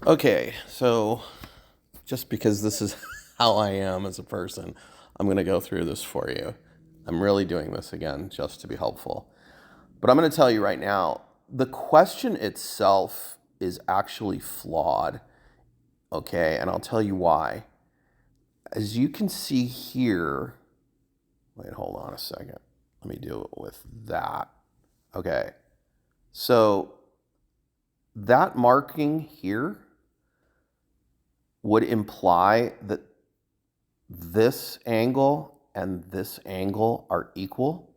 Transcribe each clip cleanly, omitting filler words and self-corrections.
Okay, so just because this is how I am as a person, I'm going to go through this for you. I'm really doing this again just to be helpful. But I'm going to tell you right now, the question itself is actually flawed, okay? And I'll tell you why. As you can see here, wait, hold on a second. Let me deal with that. Okay, so that marking here would imply that this angle and this angle are equal,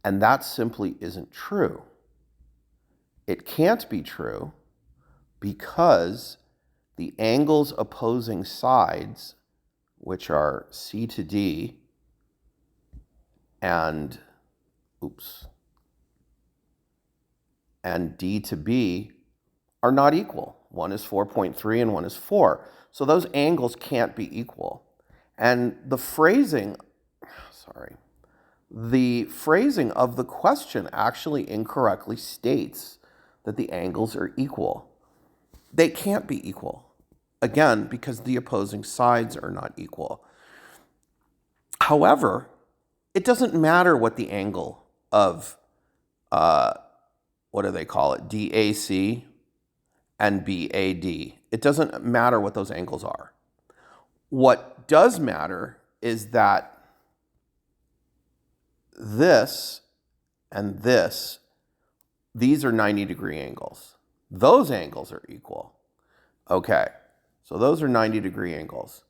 and that simply isn't true. It can't be true because the angles opposing sides, which are C to D and and D to B, are not equal. One is 4.3 and one is 4. So those angles can't be equal. And the phrasing of the question actually incorrectly states that the angles are equal. They can't be equal. Again, because the opposing sides are not equal. However, it doesn't matter what the angle of, what do they call it, DAC and BAD. It doesn't matter what those angles are. What does matter is that this and this, these are 90-degree angles. Those angles are equal. Okay, so those are 90-degree angles.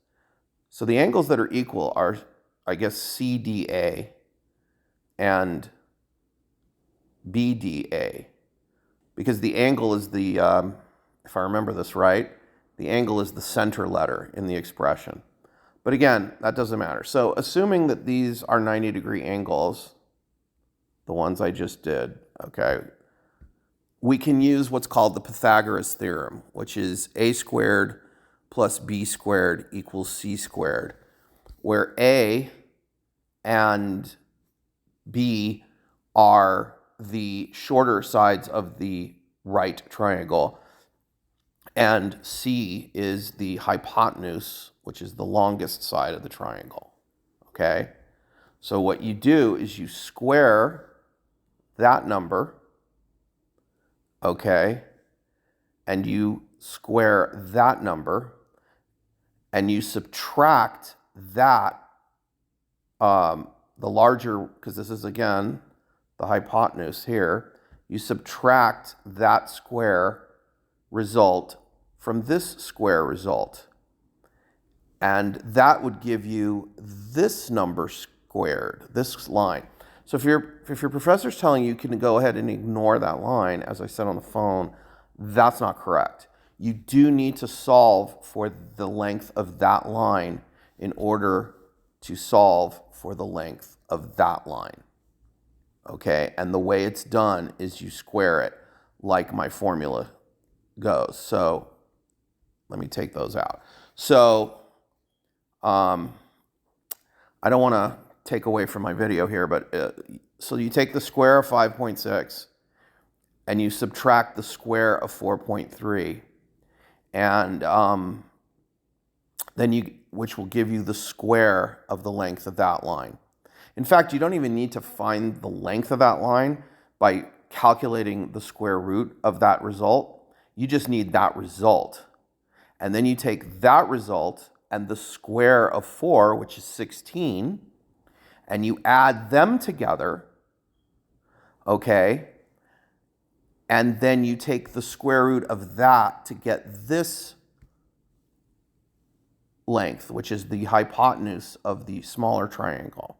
So the angles that are equal are, I guess, CDA and BDA. Because the angle is the, if I remember this right, the angle is the center letter in the expression. But again, that doesn't matter. So assuming that these are 90-degree angles, the ones I just did, okay, we can use what's called the Pythagoras theorem, which is a squared plus b squared equals c squared, where a and b are the shorter sides of the right triangle, and c is the hypotenuse, which is the longest side of the triangle, okay? So what you do is you square that number, okay, and you square that number, and you subtract that, the larger, because this is, again, the hypotenuse here, you subtract that square result from this square result. And that would give you this number squared, this line. So if your professor's telling you can go ahead and ignore that line, as I said on the phone, that's not correct. You do need to solve for the length of that line in order to solve for the length of that line. Okay, and the way it's done is you square it like my formula goes. So let me take those out. So I don't want to take away from my video here, but so you take the square of 5.6 and you subtract the square of 4.3, and then which will give you the square of the length of that line. In fact, you don't even need to find the length of that line by calculating the square root of that result. You just need that result. And then you take that result and the square of 4, which is 16, and you add them together, okay? And then you take the square root of that to get this length, which is the hypotenuse of the smaller triangle.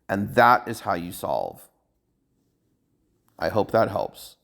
And that is how you solve. I hope that helps.